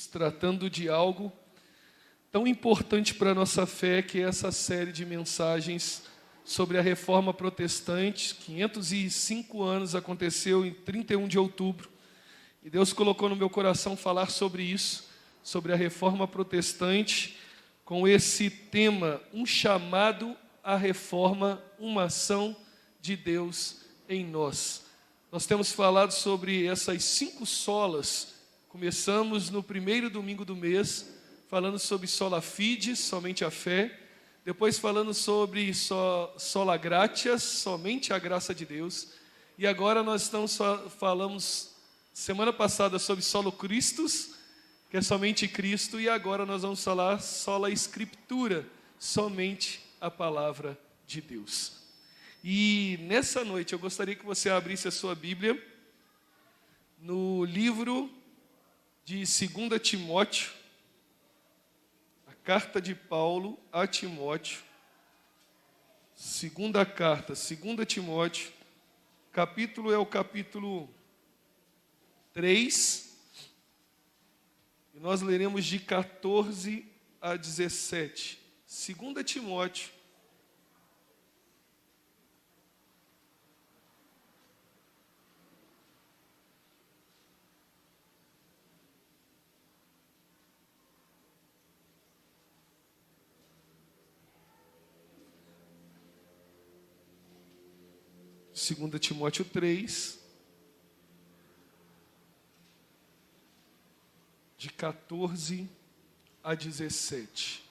Estamos tratando de algo tão importante para a nossa fé, que é essa série de mensagens sobre a Reforma Protestante. 505 anos aconteceu em 31 de outubro. E Deus colocou no meu coração falar sobre isso, sobre a Reforma Protestante, com esse tema, um chamado à reforma, uma ação de Deus em nós. Nós temos falado sobre essas 5 solas. Começamos no primeiro domingo do mês, falando sobre sola fide, somente a fé. Depois falando sobre sola gratias, somente a graça de Deus. E agora nós falamos semana passada sobre solo Christus, que é somente Cristo. E agora nós vamos falar sola Scriptura, somente a palavra de Deus. E nessa noite eu gostaria que você abrisse a sua Bíblia no livro de 2 Timóteo, a carta de Paulo a Timóteo, segunda carta, 2 Timóteo, capítulo é o capítulo 3, e nós leremos de 14 a 17. 2 Timóteo, Segunda Timóteo 3, de 14 a 17.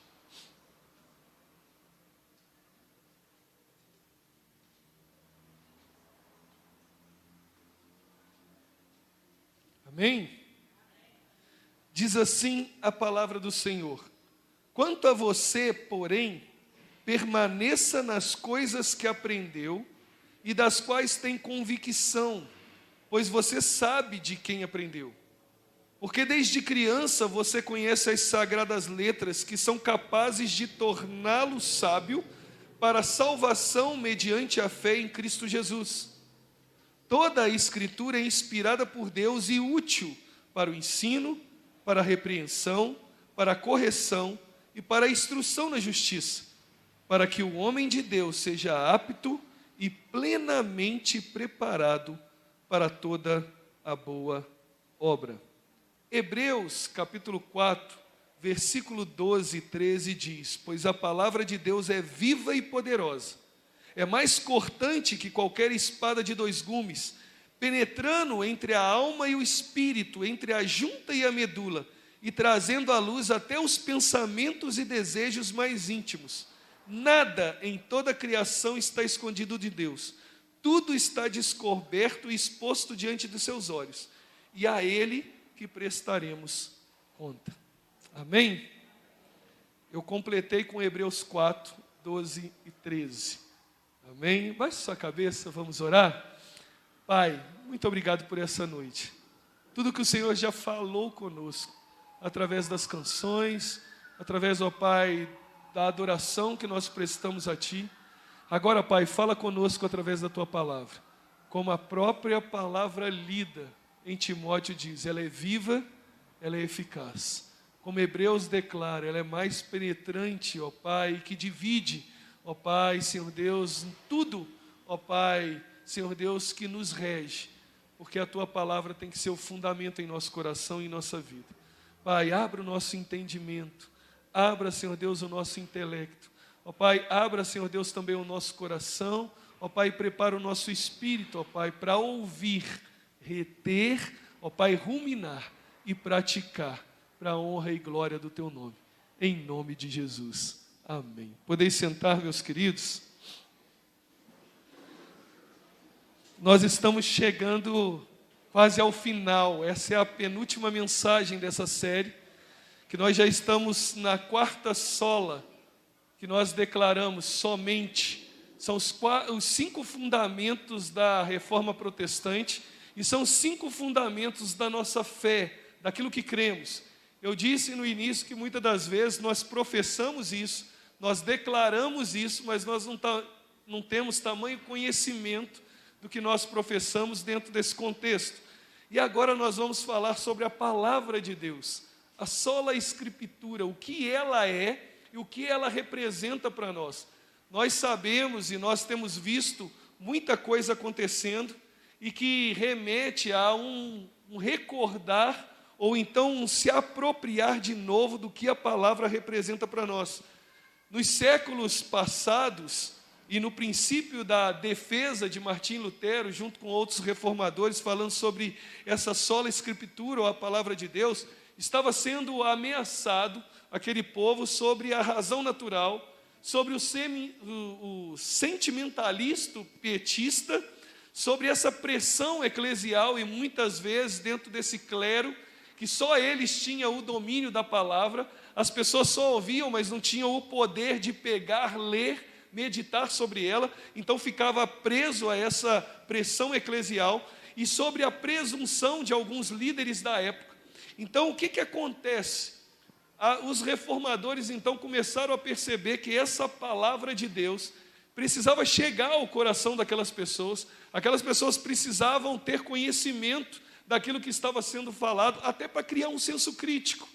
Amém? Diz assim a palavra do Senhor: quanto a você, porém, permaneça nas coisas que aprendeu e das quais tem convicção, pois você sabe de quem aprendeu. Porque desde criança você conhece as sagradas letras, que são capazes de torná-lo sábio para a salvação mediante a fé em Cristo Jesus. Toda a Escritura é inspirada por Deus e útil para o ensino, para a repreensão, para a correção e para a instrução na justiça, para que o homem de Deus seja apto e plenamente preparado para toda a boa obra. Hebreus capítulo 4, versículo 12 e 13 diz: pois a palavra de Deus é viva e poderosa, é mais cortante que qualquer espada de 2 gumes, penetrando entre a alma e o espírito, entre a junta e a medula, e trazendo à luz até os pensamentos e desejos mais íntimos. Nada em toda a criação está escondido de Deus. Tudo está descoberto e exposto diante dos seus olhos. E a Ele que prestaremos conta. Amém? Eu completei com Hebreus 4, 12 e 13. Amém? Baixe sua cabeça, vamos orar. Pai, muito obrigado por essa noite. Tudo que o Senhor já falou conosco, através das canções, através, ó Pai, da adoração que nós prestamos a Ti. Agora, Pai, fala conosco através da Tua palavra. Como a própria palavra lida em Timóteo diz, ela é viva, ela é eficaz. Como Hebreus declara, ela é mais penetrante, ó Pai, que divide, ó Pai, Senhor Deus, em tudo, ó Pai, Senhor Deus, que nos rege. Porque a Tua palavra tem que ser o fundamento em nosso coração e em nossa vida. Pai, abra o nosso entendimento. Abra, Senhor Deus, o nosso intelecto. Ó Pai, abra, Senhor Deus, também o nosso coração. Ó Pai, prepara o nosso espírito, ó Pai, para ouvir, reter, ó Pai, ruminar e praticar para a honra e glória do Teu nome. Em nome de Jesus. Amém. Podeis sentar, meus queridos? Nós estamos chegando quase ao final. Essa é a penúltima mensagem dessa série, que nós já estamos na 4ª sola, que nós declaramos somente. São os 5 fundamentos da Reforma Protestante, e são 5 fundamentos da nossa fé, daquilo que cremos. Eu disse no início que muitas das vezes nós professamos isso, nós declaramos isso, mas nós não temos tamanho conhecimento do que nós professamos dentro desse contexto. E agora nós vamos falar sobre a palavra de Deus. a sola Escritura, o que ela é e o que ela representa para nós. Nós sabemos e nós temos visto muita coisa acontecendo e que remete a um recordar ou então um se apropriar de novo do que a palavra representa para nós. Nos séculos passados e no princípio da defesa de Martim Lutero, junto com outros reformadores, falando sobre essa sola Escritura ou a palavra de Deus, estava sendo ameaçado aquele povo sobre a razão natural, sobre o sentimentalista pietista, sobre essa pressão eclesial e muitas vezes dentro desse clero, que só eles tinham o domínio da palavra, as pessoas só ouviam, mas não tinham o poder de pegar, ler, meditar sobre ela, então ficava preso a essa pressão eclesial e sobre a presunção de alguns líderes da época. Então, o que acontece? Os reformadores, então, começaram a perceber que essa palavra de Deus precisava chegar ao coração daquelas pessoas. Aquelas pessoas precisavam ter conhecimento daquilo que estava sendo falado, até para criar um senso crítico,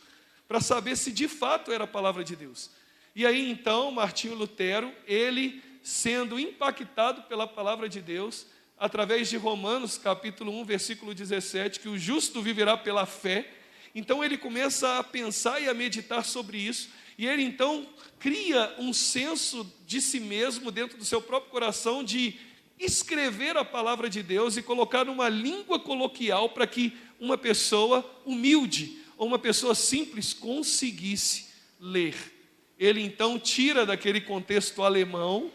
para saber se de fato era a palavra de Deus. E aí, então, Martinho Lutero, ele sendo impactado pela palavra de Deus, através de Romanos, capítulo 1, versículo 17, que o justo viverá pela fé. Então ele começa a pensar e a meditar sobre isso, e ele então cria um senso de si mesmo dentro do seu próprio coração de escrever a palavra de Deus e colocar numa língua coloquial para que uma pessoa humilde ou uma pessoa simples conseguisse ler. Ele então tira daquele contexto alemão,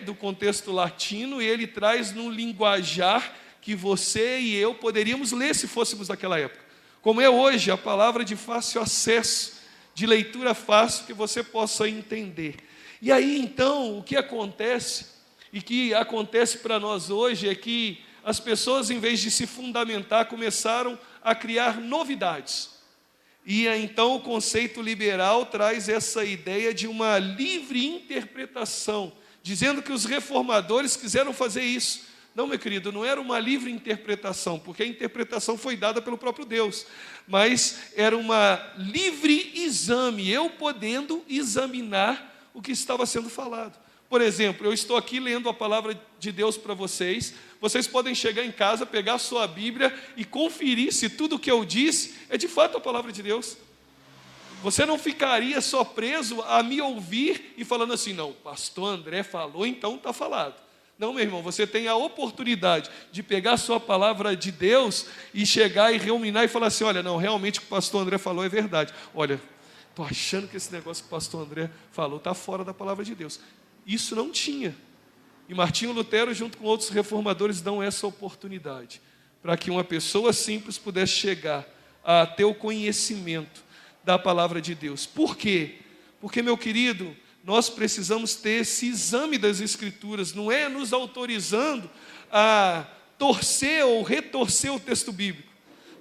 do contexto latino, e ele traz num linguajar que você e eu poderíamos ler se fôssemos daquela época. Como é hoje, a palavra de fácil acesso, de leitura fácil, que você possa entender. E aí, então, o que acontece, e que acontece para nós hoje, é que as pessoas, em vez de se fundamentar, começaram a criar novidades. E então o conceito liberal traz essa ideia de uma livre interpretação, dizendo que os reformadores quiseram fazer isso. Não, meu querido, não era uma livre interpretação, porque a interpretação foi dada pelo próprio Deus, mas era uma livre exame, eu podendo examinar o que estava sendo falado. Por exemplo, eu estou aqui lendo a palavra de Deus para vocês, vocês podem chegar em casa, pegar a sua Bíblia e conferir se tudo o que eu disse é de fato a palavra de Deus. Você não ficaria só preso a me ouvir e falando assim, não, o pastor André falou, então está falado. Não, meu irmão, você tem a oportunidade de pegar a sua palavra de Deus e chegar e ruminar e falar assim, olha, não, realmente o que o pastor André falou é verdade. Olha, estou achando que esse negócio que o pastor André falou está fora da palavra de Deus. Isso não tinha. E Martinho Lutero, junto com outros reformadores, dão essa oportunidade para que uma pessoa simples pudesse chegar a ter o conhecimento da palavra de Deus. Por quê? Porque, meu querido, nós precisamos ter esse exame das Escrituras, não é nos autorizando a torcer ou retorcer o texto bíblico.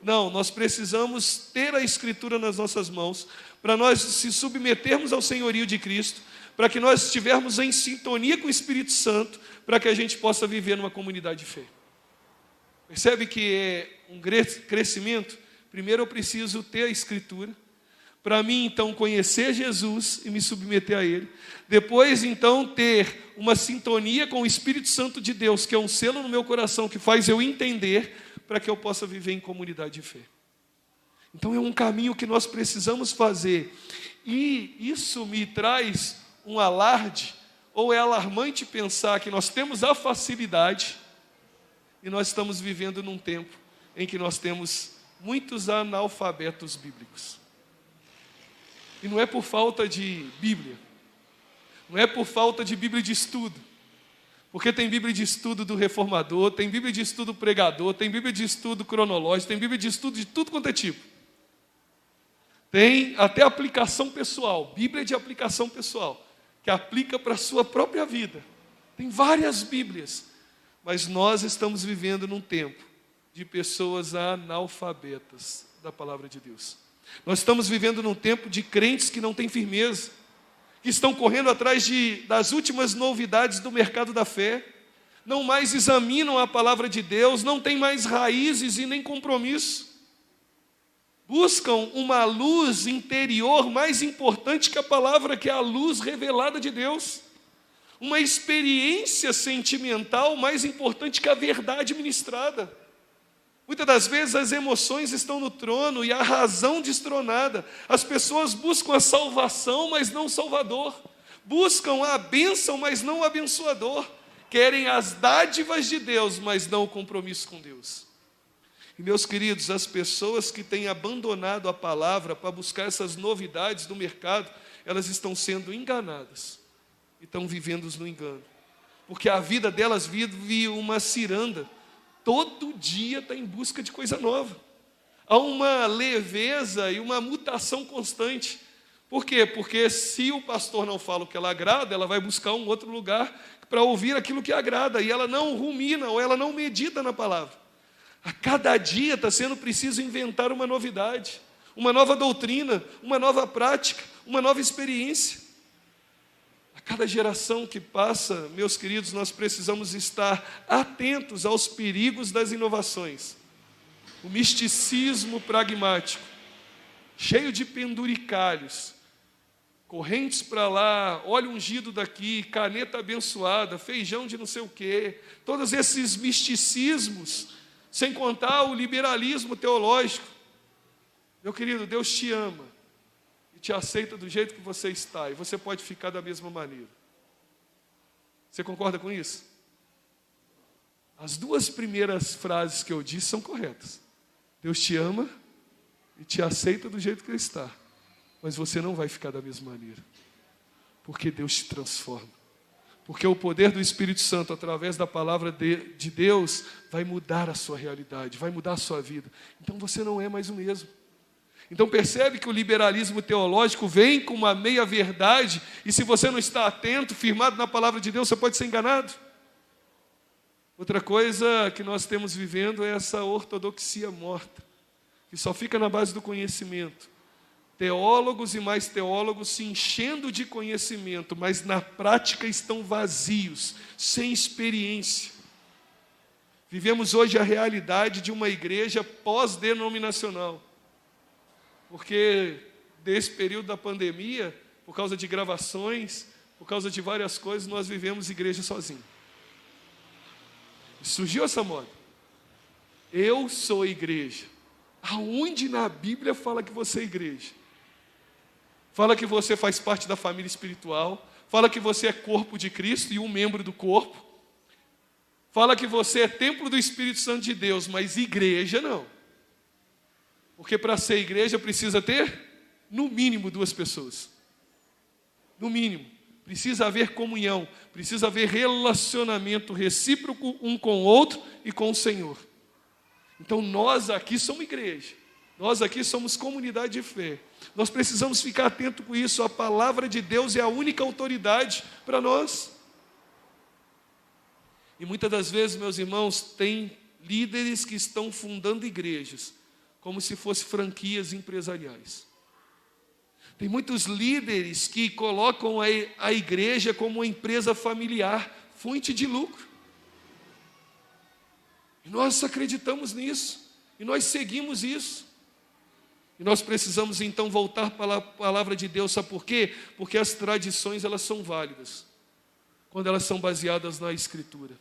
Não, nós precisamos ter a Escritura nas nossas mãos, para nós se submetermos ao senhorio de Cristo, para que nós estivermos em sintonia com o Espírito Santo, para que a gente possa viver numa comunidade de fé. Percebe que é um crescimento? Primeiro eu preciso ter a Escritura, para mim, então, conhecer Jesus e me submeter a Ele. Depois, então, ter uma sintonia com o Espírito Santo de Deus, que é um selo no meu coração, que faz eu entender, para que eu possa viver em comunidade de fé. Então, é um caminho que nós precisamos fazer. E isso me traz um alarde, ou é alarmante pensar que nós temos a facilidade, e nós estamos vivendo num tempo em que nós temos muitos analfabetos bíblicos. E não é por falta de Bíblia, não é por falta de Bíblia de estudo, porque tem Bíblia de estudo do reformador, tem Bíblia de estudo pregador, tem Bíblia de estudo cronológico, tem Bíblia de estudo de tudo quanto é tipo. Tem até aplicação pessoal, Bíblia de aplicação pessoal, que aplica para a sua própria vida. Tem várias Bíblias, mas nós estamos vivendo num tempo de pessoas analfabetas da palavra de Deus. Nós estamos vivendo num tempo de crentes que não têm firmeza, que estão correndo atrás das últimas novidades do mercado da fé, não mais examinam a palavra de Deus, não têm mais raízes e nem compromisso. buscam uma luz interior mais importante que a palavra, que é a luz revelada de Deus. Uma experiência sentimental mais importante que a verdade ministrada. Muitas das vezes as emoções estão no trono e a razão destronada. As pessoas buscam a salvação, mas não o Salvador. Buscam a bênção, mas não o abençoador. Querem as dádivas de Deus, mas não o compromisso com Deus. E, meus queridos, as pessoas que têm abandonado a palavra para buscar essas novidades do mercado, elas estão sendo enganadas. E estão vivendo no engano. Porque a vida delas vive uma ciranda. Todo dia está em busca de coisa nova. Há uma leveza e uma mutação constante. Por quê? Porque se o pastor não fala o que ela agrada, ela vai buscar um outro lugar para ouvir aquilo que agrada. E ela não rumina ou ela não medita na palavra. A cada dia está sendo preciso inventar uma novidade, uma nova doutrina, uma nova prática, uma nova experiência. A cada geração que passa, meus queridos, nós precisamos estar atentos aos perigos das inovações. O misticismo pragmático, cheio de penduricalhos, correntes para lá, óleo ungido daqui, caneta abençoada, feijão de não sei o quê, todos esses misticismos, sem contar o liberalismo teológico. Meu querido, Deus te ama e te aceita do jeito que você está, e você pode ficar da mesma maneira. Você concorda com isso? As duas primeiras frases que eu disse são corretas. Deus te ama e te aceita do jeito que está, mas você não vai ficar da mesma maneira, porque Deus te transforma. Porque o poder do Espírito Santo, através da palavra de Deus, vai mudar a sua realidade, vai mudar a sua vida. Então você não é mais o mesmo. Então percebe que o liberalismo teológico vem com uma meia-verdade, e se você não está atento, firmado na palavra de Deus, você pode ser enganado. Outra coisa que nós temos vivendo é essa ortodoxia morta, que só fica na base do conhecimento. Teólogos e mais teólogos se enchendo de conhecimento, mas na prática estão vazios, sem experiência. Vivemos hoje a realidade de uma igreja pós-denominacional, porque desse período da pandemia, por causa de gravações, por causa de várias coisas, nós vivemos igreja sozinho. Surgiu essa moda. Eu sou igreja. Aonde na Bíblia fala que você é igreja? Fala que você faz parte da família espiritual, fala que você é corpo de Cristo e um membro do corpo, fala que você é templo do Espírito Santo de Deus, mas igreja não. Porque para ser igreja precisa ter, no mínimo, 2 pessoas. No mínimo. Precisa haver comunhão, precisa haver relacionamento recíproco um com o outro e com o Senhor. Então nós aqui somos igreja. Nós aqui somos comunidade de fé. Nós precisamos ficar atento com isso. A palavra de Deus é a única autoridade para nós. E muitas das vezes, meus irmãos, tem líderes que estão fundando igrejas como se fossem franquias empresariais. Tem muitos líderes que colocam a igreja como uma empresa familiar, fonte de lucro. E nós acreditamos nisso. E nós seguimos isso. E nós precisamos então voltar para a palavra de Deus, sabe por quê? Porque as tradições elas são válidas, quando elas são baseadas na Escritura.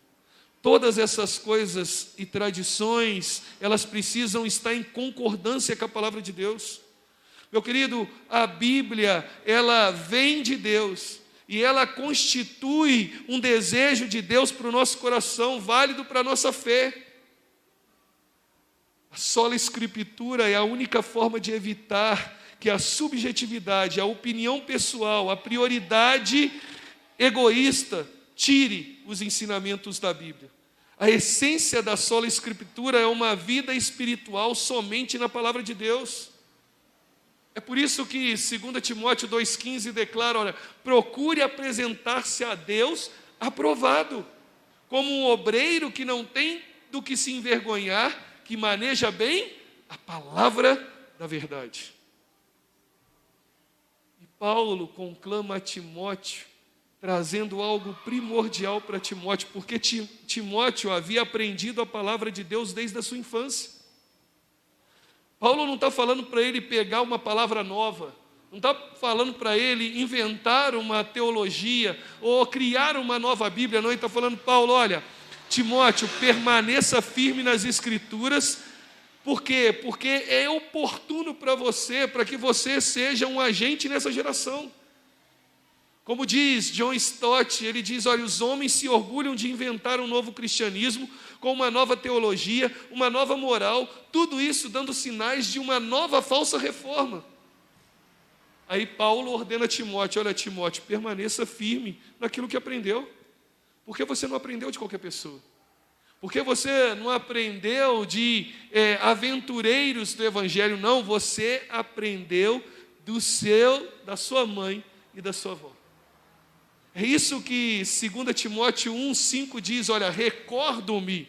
Todas essas coisas e tradições, elas precisam estar em concordância com a palavra de Deus. Meu querido, a Bíblia, ela vem de Deus, e ela constitui um desejo de Deus para o nosso coração, válido para a nossa fé. A sola Escritura é a única forma de evitar que a subjetividade, a opinião pessoal, a prioridade egoísta tire os ensinamentos da Bíblia. A essência da sola Escritura é uma vida espiritual somente na palavra de Deus. É por isso que 2 Timóteo 2,15 declara, olha, procure apresentar-se a Deus aprovado, como um obreiro que não tem do que se envergonhar, que maneja bem a palavra da verdade. E Paulo conclama a Timóteo, trazendo algo primordial para Timóteo, porque Timóteo havia aprendido a palavra de Deus desde a sua infância. Paulo não está falando para ele pegar uma palavra nova, não está falando para ele inventar uma teologia ou criar uma nova Bíblia, não. Ele está falando, Paulo, olha, Timóteo, permaneça firme nas Escrituras. Por quê? Porque é oportuno para você, para que você seja um agente nessa geração. Como diz John Stott, ele diz, olha, os homens se orgulham de inventar um novo cristianismo, com uma nova teologia, uma nova moral, tudo isso dando sinais de uma nova falsa reforma. Aí Paulo ordena a Timóteo, olha Timóteo, permaneça firme naquilo que aprendeu, porque você não aprendeu de qualquer pessoa, porque você não aprendeu de aventureiros do Evangelho, não, você aprendeu da sua mãe e da sua avó. É isso que 2 Timóteo 1,5 diz, olha, recordo-me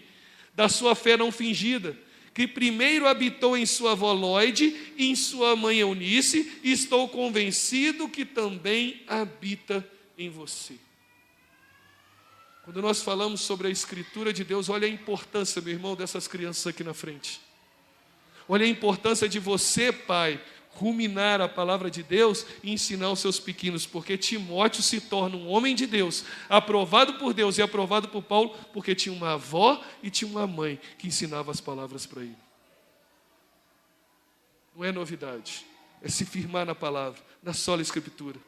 da sua fé não fingida, que primeiro habitou em sua avó Lóide e em sua mãe Eunice, e estou convencido que também habita em você. Quando nós falamos sobre a Escritura de Deus, olha a importância, meu irmão, dessas crianças aqui na frente. Olha a importância de você, pai, ruminar a palavra de Deus e ensinar os seus pequenos, porque Timóteo se torna um homem de Deus, aprovado por Deus e aprovado por Paulo, porque tinha uma avó e tinha uma mãe que ensinava as palavras para ele. Não é novidade, é se firmar na palavra, na sola Escritura.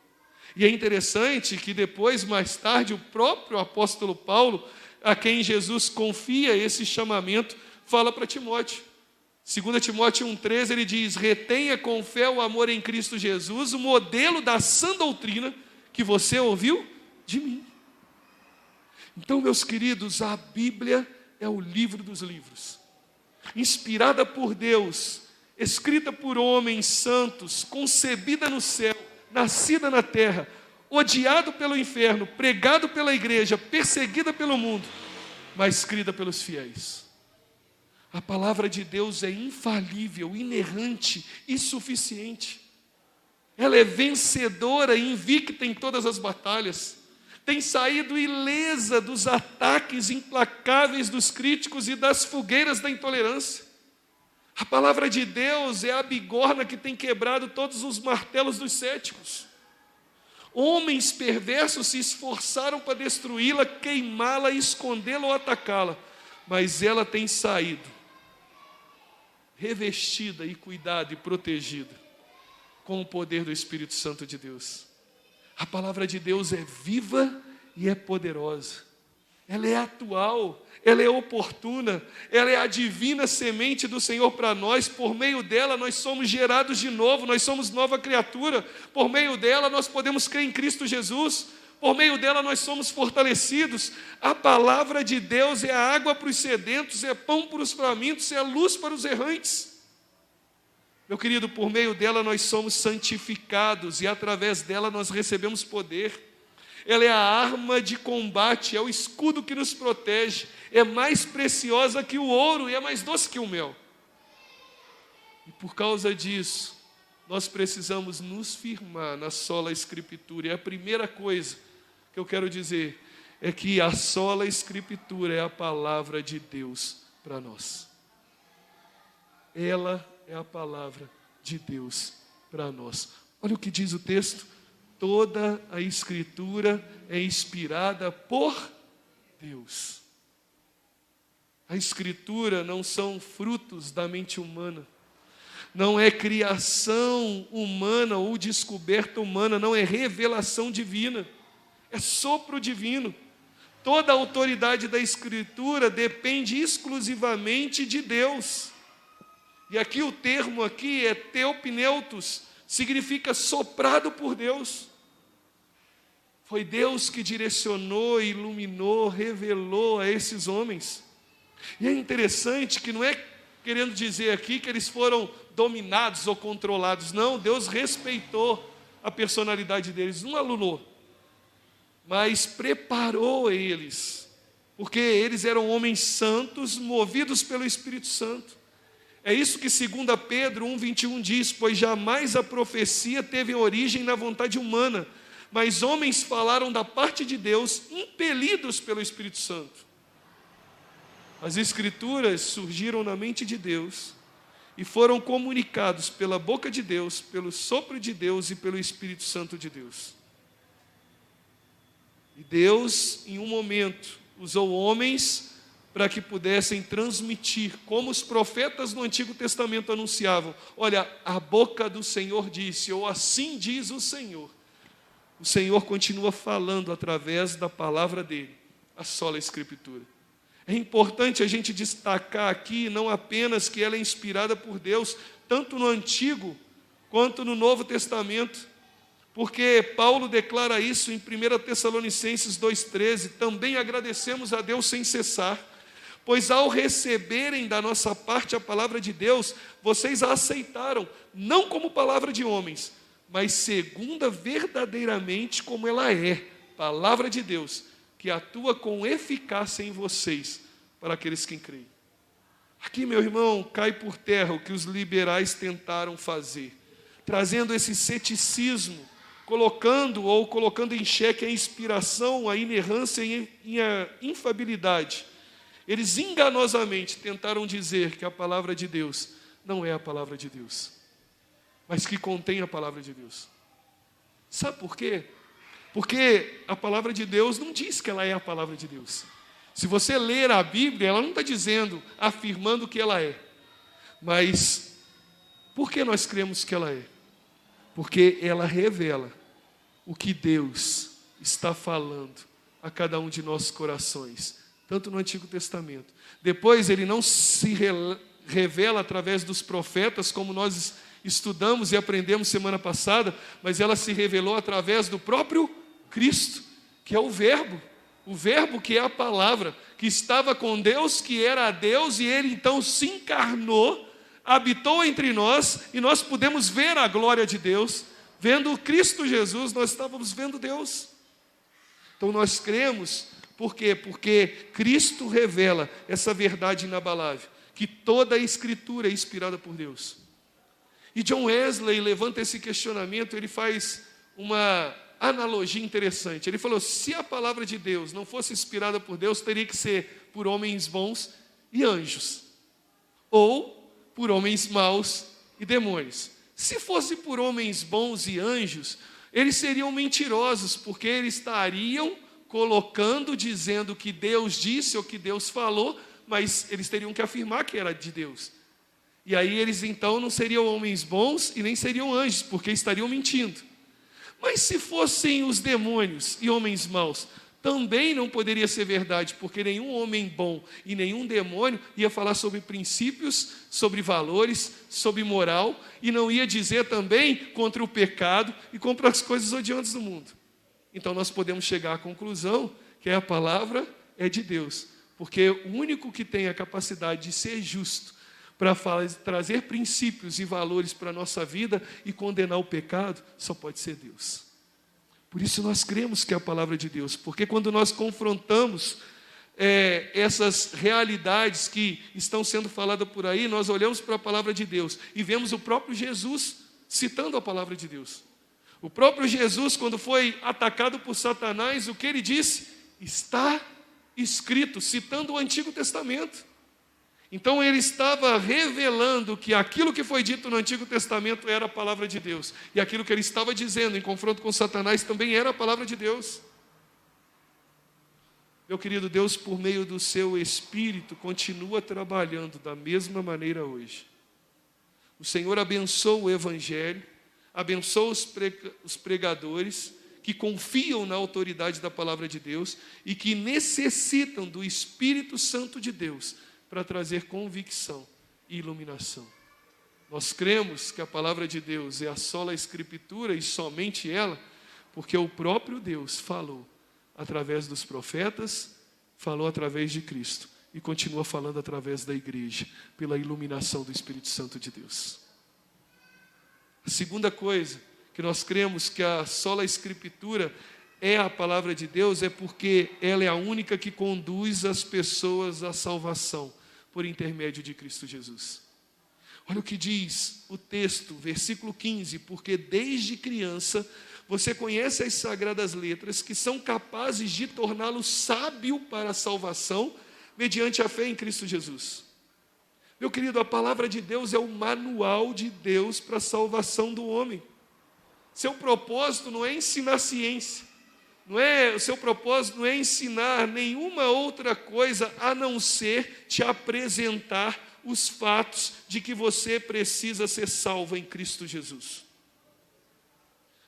E é interessante que depois, mais tarde, o próprio apóstolo Paulo, a quem Jesus confia esse chamamento, fala para Timóteo. 2 Timóteo 1,13, ele diz, retenha com fé o amor em Cristo Jesus, o modelo da sã doutrina que você ouviu de mim. Então, meus queridos, a Bíblia é o livro dos livros, inspirada por Deus, escrita por homens santos, concebida no céu, nascida na terra, odiado pelo inferno, pregado pela igreja, perseguida pelo mundo, mas escrita pelos fiéis. A palavra de Deus é infalível, inerrante e suficiente. Ela é vencedora e invicta em todas as batalhas. Tem saído ilesa dos ataques implacáveis dos críticos e das fogueiras da intolerância. A palavra de Deus é a bigorna que tem quebrado todos os martelos dos céticos. Homens perversos se esforçaram para destruí-la, queimá-la, escondê-la ou atacá-la, mas ela tem saído revestida e cuidada e protegida com o poder do Espírito Santo de Deus. A palavra de Deus é viva e é poderosa. Ela é atual, ela é oportuna, ela é a divina semente do Senhor para nós. Por meio dela nós somos gerados de novo, nós somos nova criatura. Por meio dela nós podemos crer em Cristo Jesus. Por meio dela nós somos fortalecidos. A palavra de Deus é a água para os sedentos, é pão para os famintos, é a luz para os errantes. Meu querido, por meio dela nós somos santificados e através dela nós recebemos poder. Ela é a arma de combate, é o escudo que nos protege, é mais preciosa que o ouro e é mais doce que o mel. E por causa disso, nós precisamos nos firmar na sola Escritura. E a primeira coisa que eu quero dizer é que a sola Escritura é a palavra de Deus para nós. Ela é a palavra de Deus para nós. Olha o que diz o texto. Toda a Escritura é inspirada por Deus. A Escritura não são frutos da mente humana, não é criação humana ou descoberta humana, não é revelação divina, é sopro divino. Toda a autoridade da Escritura depende exclusivamente de Deus. E aqui o termo aqui é teopneutos, significa soprado por Deus. Foi Deus que direcionou, iluminou, revelou a esses homens. E é interessante que não é querendo dizer aqui que eles foram dominados ou controlados. Não, Deus respeitou a personalidade deles, não alunou, mas preparou eles, porque eles eram homens santos, movidos pelo Espírito Santo. É isso que 2 Pedro 1,21 diz, pois jamais a profecia teve origem na vontade humana, mas homens falaram da parte de Deus, impelidos pelo Espírito Santo. As Escrituras surgiram na mente de Deus e foram comunicados pela boca de Deus, pelo sopro de Deus e pelo Espírito Santo de Deus. E Deus, em um momento, usou homens para que pudessem transmitir, como os profetas no Antigo Testamento anunciavam: olha, a boca do Senhor disse, ou assim diz o Senhor. O Senhor continua falando através da palavra dele, a sola Escritura. É importante a gente destacar aqui, não apenas que ela é inspirada por Deus, tanto no Antigo quanto no Novo Testamento, porque Paulo declara isso em 1 Tessalonicenses 2,13: também agradecemos a Deus sem cessar, pois ao receberem da nossa parte a palavra de Deus, vocês a aceitaram, não como palavra de homens, mas segunda verdadeiramente como ela é, palavra de Deus, que atua com eficácia em vocês, para aqueles que creem. Aqui, meu irmão, cai por terra o que os liberais tentaram fazer, trazendo esse ceticismo, colocando em xeque a inspiração, a inerrância e a infabilidade. Eles enganosamente tentaram dizer que a palavra de Deus não é a palavra de Deus, mas que contém a palavra de Deus. Sabe por quê? Porque a palavra de Deus não diz que ela é a palavra de Deus. Se você ler a Bíblia, ela não está dizendo, afirmando que ela é. Mas por que nós cremos que ela é? Porque ela revela o que Deus está falando a cada um de nossos corações, tanto no Antigo Testamento. Depois ele não se revela através dos profetas, como nós estudamos e aprendemos semana passada, mas ela se revelou através do próprio Cristo, que é o Verbo que é a palavra, que estava com Deus, que era Deus, e ele então se encarnou, habitou entre nós, e nós pudemos ver a glória de Deus. Vendo Cristo Jesus, nós estávamos vendo Deus. Então nós cremos, por quê? Porque Cristo revela essa verdade inabalável, que toda a Escritura é inspirada por Deus. E John Wesley levanta esse questionamento, ele faz uma analogia interessante. Ele falou: se a palavra de Deus não fosse inspirada por Deus, teria que ser por homens bons e anjos, ou por homens maus e demônios. Se fosse por homens bons e anjos, eles seriam mentirosos, porque eles estariam dizendo que Deus disse ou que Deus falou, mas eles teriam que afirmar que era de Deus. E aí eles então não seriam homens bons e nem seriam anjos, porque estariam mentindo. Mas se fossem os demônios e homens maus, também não poderia ser verdade, porque nenhum homem bom e nenhum demônio ia falar sobre princípios, sobre valores, sobre moral, e não ia dizer também contra o pecado e contra as coisas odiantes do mundo. Então nós podemos chegar à conclusão que a palavra é de Deus, porque o único que tem a capacidade de ser justo, para trazer princípios e valores para a nossa vida e condenar o pecado, só pode ser Deus. Por isso nós cremos que é a palavra de Deus, porque quando nós confrontamos essas realidades que estão sendo faladas por aí, nós olhamos para a palavra de Deus e vemos o próprio Jesus citando a palavra de Deus. O próprio Jesus, quando foi atacado por Satanás, o que ele disse? Está escrito, citando o Antigo Testamento. Então ele estava revelando que aquilo que foi dito no Antigo Testamento era a palavra de Deus. E aquilo que ele estava dizendo em confronto com Satanás também era a palavra de Deus. Meu querido, Deus, por meio do seu Espírito, continua trabalhando da mesma maneira hoje. O Senhor abençoa o Evangelho, abençoa os pregadores que confiam na autoridade da palavra de Deus e que necessitam do Espírito Santo de Deus para trazer convicção e iluminação. Nós cremos que a palavra de Deus é a sola Escritura e somente ela, porque o próprio Deus falou através dos profetas, falou através de Cristo e continua falando através da igreja, pela iluminação do Espírito Santo de Deus. A segunda coisa que nós cremos que a sola Escritura é a palavra de Deus é porque ela é a única que conduz as pessoas à salvação por intermédio de Cristo Jesus. Olha o que diz o texto, versículo 15: porque desde criança você conhece as sagradas letras que são capazes de torná-lo sábio para a salvação mediante a fé em Cristo Jesus. Meu querido, a palavra de Deus é o manual de Deus para a salvação do homem. Seu propósito não é ensinar ciência, o seu propósito não é ensinar nenhuma outra coisa a não ser te apresentar os fatos de que você precisa ser salvo em Cristo Jesus.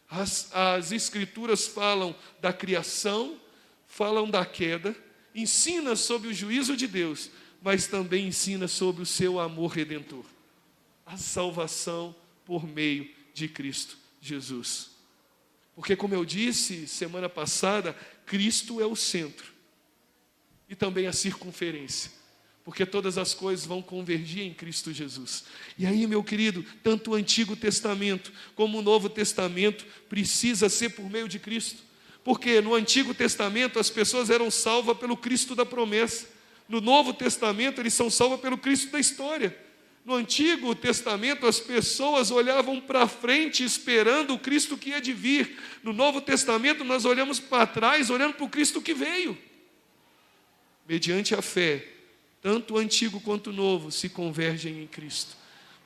As Escrituras falam da criação, falam da queda, ensina sobre o juízo de Deus, mas também ensina sobre o seu amor redentor. A salvação por meio de Cristo Jesus. Porque, como eu disse semana passada, Cristo é o centro e também a circunferência. Porque todas as coisas vão convergir em Cristo Jesus. E aí, meu querido, tanto o Antigo Testamento como o Novo Testamento precisa ser por meio de Cristo. Porque no Antigo Testamento as pessoas eram salvas pelo Cristo da promessa. No Novo Testamento eles são salvos pelo Cristo da história. No Antigo Testamento as pessoas olhavam para frente esperando o Cristo que ia de vir. No Novo Testamento nós olhamos para trás olhando para o Cristo que veio. Mediante a fé, tanto o Antigo quanto o Novo se convergem em Cristo,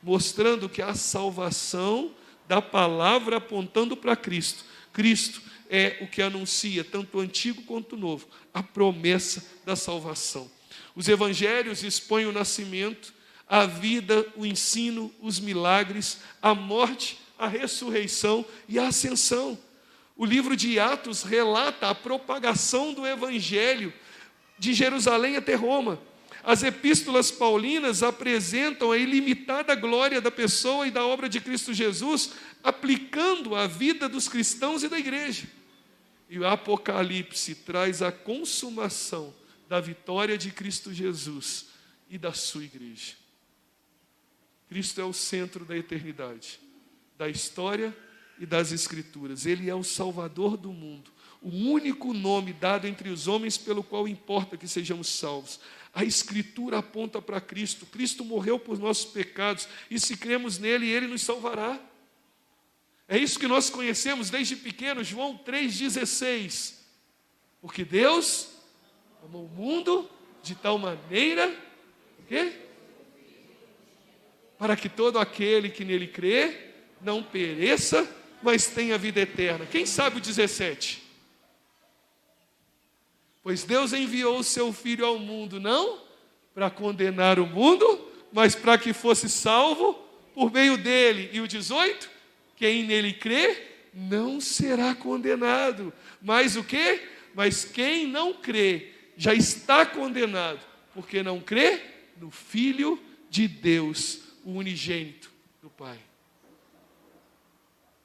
mostrando que a salvação da palavra apontando para Cristo. Cristo é o que anuncia, tanto o Antigo quanto o Novo, a promessa da salvação. Os evangelhos expõem o nascimento, a vida, o ensino, os milagres, a morte, a ressurreição e a ascensão. O livro de Atos relata a propagação do evangelho de Jerusalém até Roma. As epístolas paulinas apresentam a ilimitada glória da pessoa e da obra de Cristo Jesus, aplicando a vida dos cristãos e da igreja. E o Apocalipse traz a consumação da vitória de Cristo Jesus e da sua igreja. Cristo é o centro da eternidade, da história e das Escrituras. Ele é o Salvador do mundo, o único nome dado entre os homens pelo qual importa que sejamos salvos. A Escritura aponta para Cristo. Cristo morreu por nossos pecados e se cremos nele, ele nos salvará. É isso que nós conhecemos desde pequeno, João 3,16. Porque Deus amou o mundo de tal maneira, o quê? Para que todo aquele que nele crê não pereça, mas tenha vida eterna. Quem sabe o 17? Pois Deus enviou o seu Filho ao mundo, não para condenar o mundo, mas para que fosse salvo por meio dele. E o 18? Quem nele crê não será condenado. Mas o quê? Mas quem não crê já está condenado, porque não crê no Filho de Deus, o unigênito do Pai.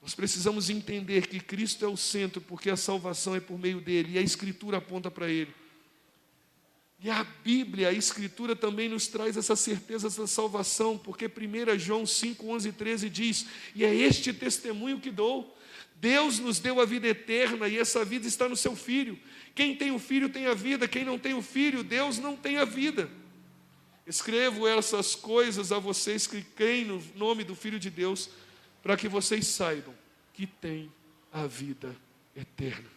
Nós precisamos entender que Cristo é o centro, porque a salvação é por meio dele, e a Escritura aponta para ele. E a Bíblia, a Escritura também nos traz essa certeza da salvação, porque 1 João 5, 11 e 13 diz: e é este testemunho que dou, Deus nos deu a vida eterna, e essa vida está no seu Filho. Quem tem o Filho tem a vida, quem não tem o Filho, Deus não tem a vida. Escrevo essas coisas a vocês que creem no nome do Filho de Deus, para que vocês saibam que têm a vida eterna.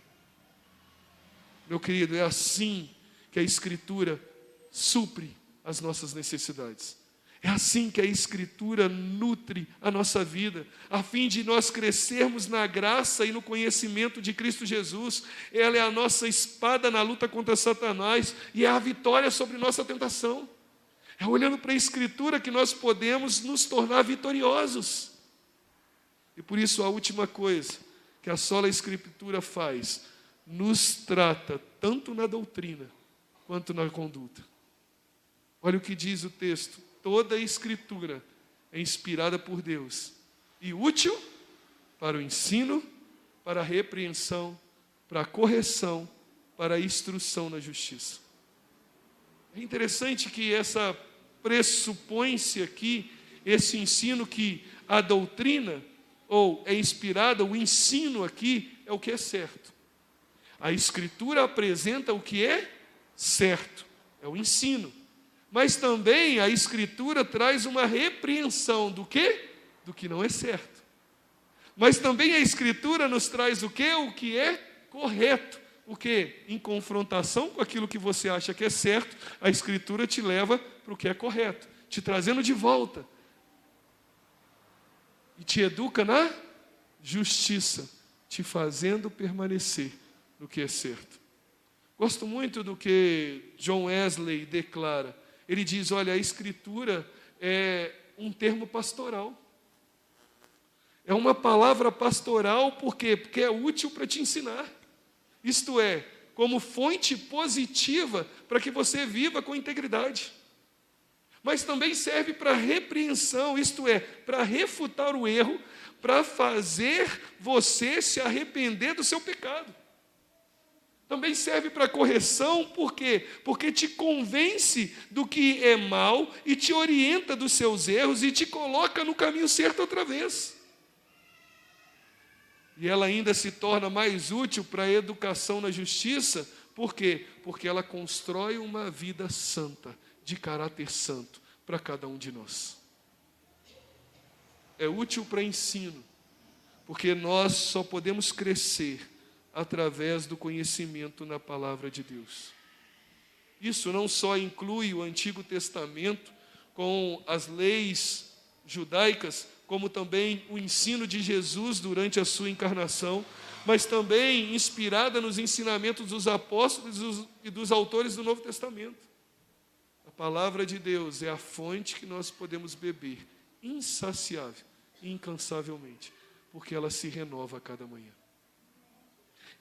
Meu querido, é assim que a Escritura supre as nossas necessidades. É assim que a Escritura nutre a nossa vida, a fim de nós crescermos na graça e no conhecimento de Cristo Jesus. Ela é a nossa espada na luta contra Satanás e é a vitória sobre nossa tentação. É olhando para a Escritura que nós podemos nos tornar vitoriosos. E por isso a última coisa que a sola Escritura faz, nos trata tanto na doutrina quanto na conduta. Olha o que diz o texto: toda a Escritura é inspirada por Deus e útil para o ensino, para a repreensão, para a correção, para a instrução na justiça. É interessante que essa pressupõe-se aqui, esse ensino que a doutrina, ou é inspirada, o ensino aqui é o que é certo. A Escritura apresenta o que é certo, é o ensino. Mas também a Escritura traz uma repreensão do quê? Do que não é certo. Mas também a Escritura nos traz o quê? O que é correto. O quê? Em confrontação com aquilo que você acha que é certo, a Escritura te leva para o que é correto. te trazendo de volta. E te educa na justiça, te fazendo permanecer no que é certo. Gosto muito do que John Wesley declara. Ele diz, olha, a Escritura é um termo pastoral. É uma palavra pastoral, por quê? Porque é útil para te ensinar. Isto é, como fonte positiva para que você viva com integridade. Mas também serve para repreensão, isto é, para refutar o erro, para fazer você se arrepender do seu pecado. Também serve para correção, por quê? Porque te convence do que é mal e te orienta dos seus erros e te coloca no caminho certo outra vez. E ela ainda se torna mais útil para a educação na justiça, por quê? Porque ela constrói uma vida santa, de caráter santo, para cada um de nós. É útil para ensino, porque nós só podemos crescer através do conhecimento na palavra de Deus. Isso não só inclui o Antigo Testamento com as leis judaicas, como também o ensino de Jesus durante a sua encarnação, mas também inspirada nos ensinamentos dos apóstolos e dos autores do Novo Testamento. A palavra de Deus é a fonte que nós podemos beber insaciável e incansavelmente, porque ela se renova a cada manhã.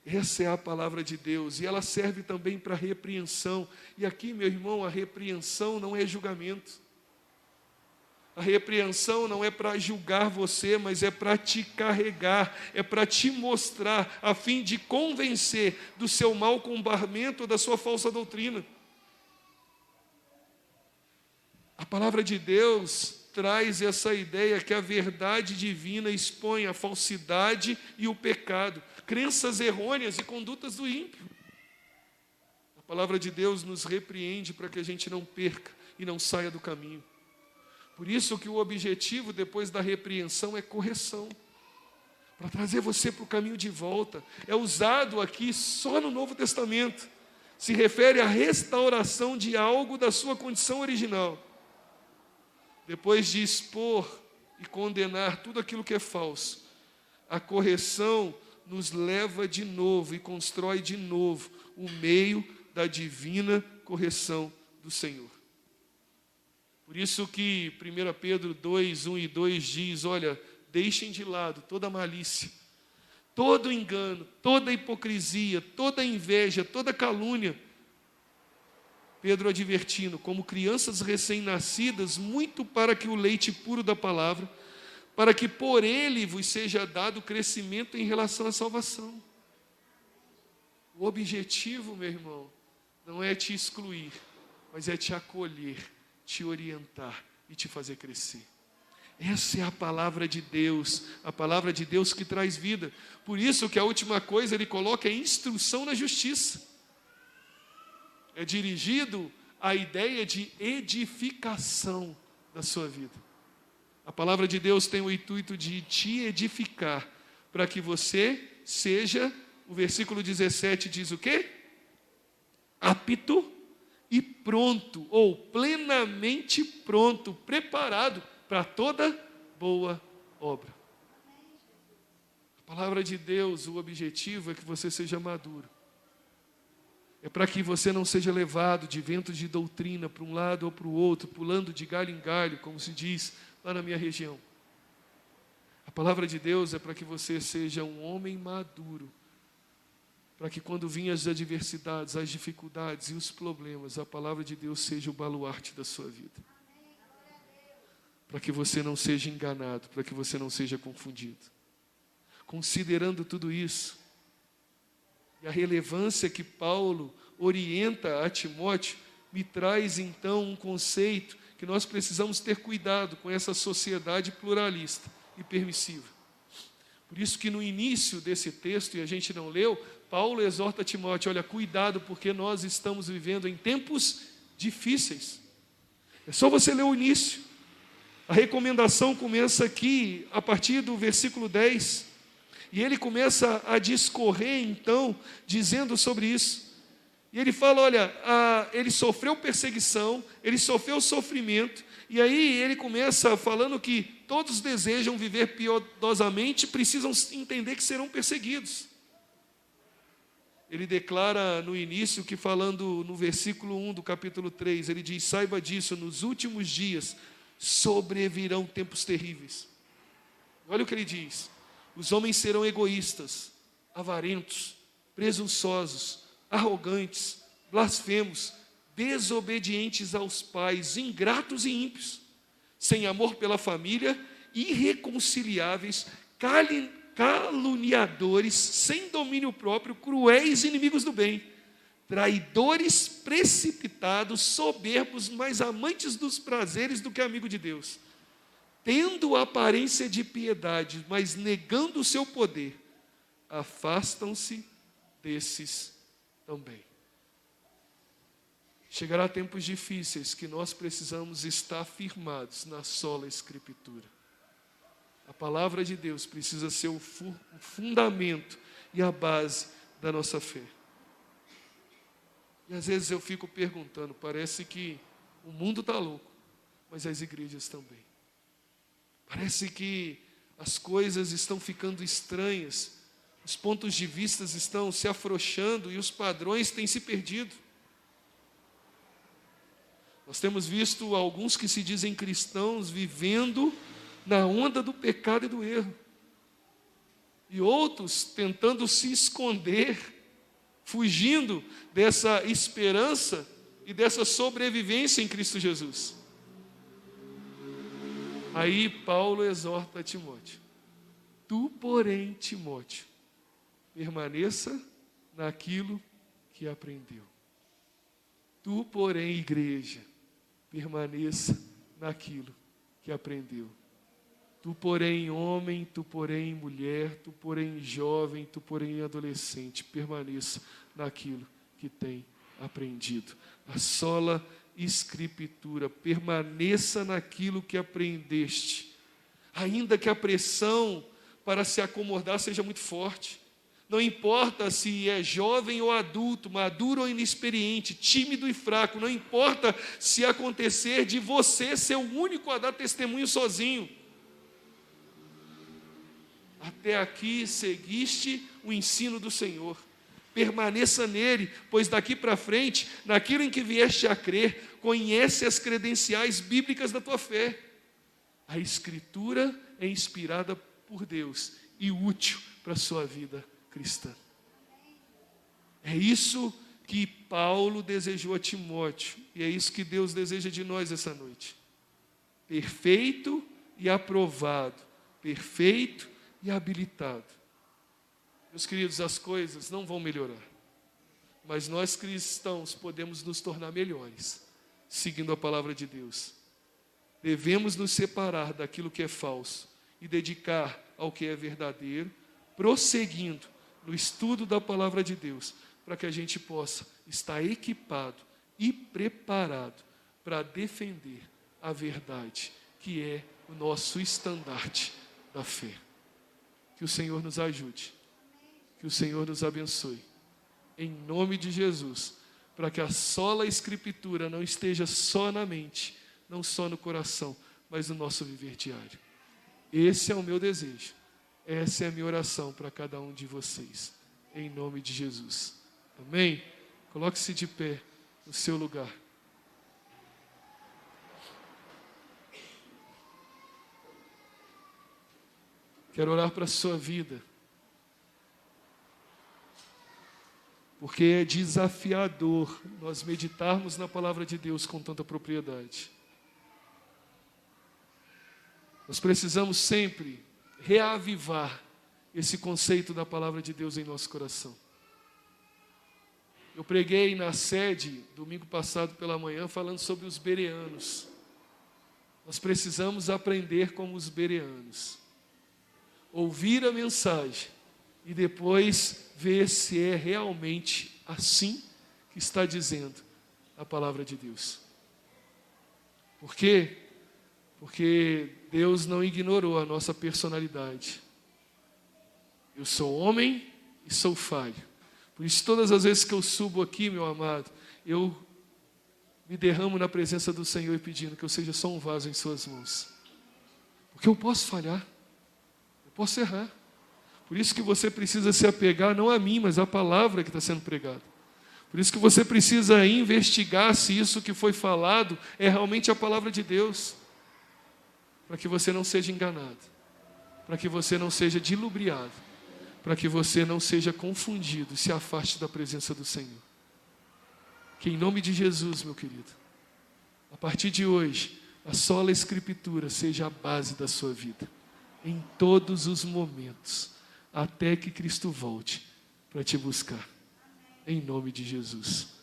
Essa é a palavra de Deus, e ela serve também para repreensão. E aqui, meu irmão, a repreensão não é julgamento. A repreensão não é para julgar você, mas é para te carregar, é para te mostrar, a fim de convencer do seu mau comportamento ou da sua falsa doutrina. A palavra de Deus traz essa ideia que a verdade divina expõe a falsidade e o pecado, crenças errôneas e condutas do ímpio. A palavra de Deus nos repreende para que a gente não perca e não saia do caminho. Por isso que o objetivo depois da repreensão é correção, para trazer você para o caminho de volta. É usado aqui só no Novo Testamento. Se refere à restauração de algo da sua condição original. Depois de expor e condenar tudo aquilo que é falso, a correção nos leva de novo e constrói de novo o meio da divina correção do Senhor. Por isso que 1 Pedro 2, 1 e 2 diz, olha, deixem de lado toda malícia, todo engano, toda hipocrisia, toda inveja, toda calúnia. Pedro advertindo, como crianças recém-nascidas, muito para que o leite puro da palavra, para que por ele vos seja dado crescimento em relação à salvação. O objetivo, meu irmão, não é te excluir, mas é te acolher, te orientar e te fazer crescer. Essa é a palavra de Deus que traz vida. Por isso que a última coisa ele coloca é instrução na justiça. É dirigido à ideia de edificação da sua vida. A palavra de Deus tem o intuito de te edificar, para que você seja, o versículo 17 diz o quê? Apto e pronto, ou plenamente pronto, preparado para toda boa obra. A palavra de Deus, o objetivo é que você seja maduro. É para que você não seja levado de ventos de doutrina para um lado ou para o outro, pulando de galho em galho, como se diz lá na minha região. A palavra de Deus é para que você seja um homem maduro, para que quando vinham as adversidades, as dificuldades e os problemas, a palavra de Deus seja o baluarte da sua vida. Para que você não seja enganado, para que você não seja confundido. Considerando tudo isso, e a relevância que Paulo orienta a Timóteo, me traz então um conceito que nós precisamos ter cuidado com essa sociedade pluralista e permissiva. Por isso que no início desse texto, e a gente não leu, Paulo exorta Timóteo, olha, cuidado, porque nós estamos vivendo em tempos difíceis. É só você ler o início. A recomendação começa aqui, a partir do versículo 10, e ele começa a discorrer, então, dizendo sobre isso. E ele fala, olha, ele sofreu perseguição, ele sofreu sofrimento, e aí ele começa falando que todos desejam viver piedosamente, precisam entender que serão perseguidos. Ele declara no início que, falando no versículo 1 do capítulo 3, ele diz, saiba disso, nos últimos dias sobrevirão tempos terríveis. Olha o que ele diz, os homens serão egoístas, avarentos, presunçosos, arrogantes, blasfemos, desobedientes aos pais, ingratos e ímpios, sem amor pela família, irreconciliáveis, caluniadores, sem domínio próprio, cruéis, inimigos do bem, traidores, precipitados, soberbos, mais amantes dos prazeres do que amigo de Deus, tendo aparência de piedade, mas negando o seu poder, afastam-se desses também. Chegará tempos difíceis que nós precisamos estar firmados na sola Escritura. A palavra de Deus precisa ser o fundamento e a base da nossa fé. E às vezes eu fico perguntando, parece que o mundo está louco, mas as igrejas também. Parece que as coisas estão ficando estranhas, os pontos de vista estão se afrouxando e os padrões têm se perdido. Nós temos visto alguns que se dizem cristãos vivendo na onda do pecado e do erro. E outros tentando se esconder, fugindo dessa esperança e dessa sobrevivência em Cristo Jesus. Aí Paulo exorta Timóteo. Tu, porém, Timóteo, permaneça naquilo que aprendeu. Tu, porém, igreja, permaneça naquilo que aprendeu. Tu, porém, homem, tu, porém, mulher, tu, porém, jovem, tu, porém, adolescente, permaneça naquilo que tem aprendido. A sola Escritura, permaneça naquilo que aprendeste, ainda que a pressão para se acomodar seja muito forte. Não importa se é jovem ou adulto, maduro ou inexperiente, tímido e fraco, não importa se acontecer de você ser o único a dar testemunho sozinho. Até aqui seguiste o ensino do Senhor. Permaneça nele, pois daqui para frente, naquilo em que vieste a crer, conhece as credenciais bíblicas da tua fé. A Escritura é inspirada por Deus e útil para a sua vida cristã. É isso que Paulo desejou a Timóteo, e é isso que Deus deseja de nós essa noite. Perfeito e aprovado, perfeito e habilitado. Meus queridos, as coisas não vão melhorar, mas nós cristãos podemos nos tornar melhores, seguindo a palavra de Deus. Devemos nos separar daquilo que é falso e dedicar ao que é verdadeiro, prosseguindo no estudo da palavra de Deus, para que a gente possa estar equipado e preparado para defender a verdade, que é o nosso estandarte da fé. Que o Senhor nos ajude. Que o Senhor nos abençoe, em nome de Jesus, para que a sola Escritura não esteja só na mente, não só no coração, mas no nosso viver diário. Esse é o meu desejo, essa é a minha oração para cada um de vocês, em nome de Jesus. Amém? Coloque-se de pé no seu lugar. Quero orar para a sua vida, porque é desafiador nós meditarmos na palavra de Deus com tanta propriedade. Nós precisamos sempre reavivar esse conceito da palavra de Deus em nosso coração. Eu preguei na sede, domingo passado pela manhã, falando sobre os bereanos. Nós precisamos aprender como os bereanos. Ouvir a mensagem e depois ver se é realmente assim que está dizendo a palavra de Deus. Por quê? Porque Deus não ignorou a nossa personalidade. Eu sou homem e sou falho. Por isso, todas as vezes que eu subo aqui, meu amado, eu me derramo na presença do Senhor e pedindo que eu seja só um vaso em suas mãos. Porque eu posso falhar, eu posso errar. Por isso que você precisa se apegar não a mim, mas à palavra que está sendo pregada. Por isso que você precisa investigar se isso que foi falado é realmente a palavra de Deus. Para que você não seja enganado, para que você não seja dilubriado, para que você não seja confundido e se afaste da presença do Senhor. Que em nome de Jesus, meu querido, a partir de hoje, a sola Escritura seja a base da sua vida, em todos os momentos, até que Cristo volte para te buscar. Em nome de Jesus.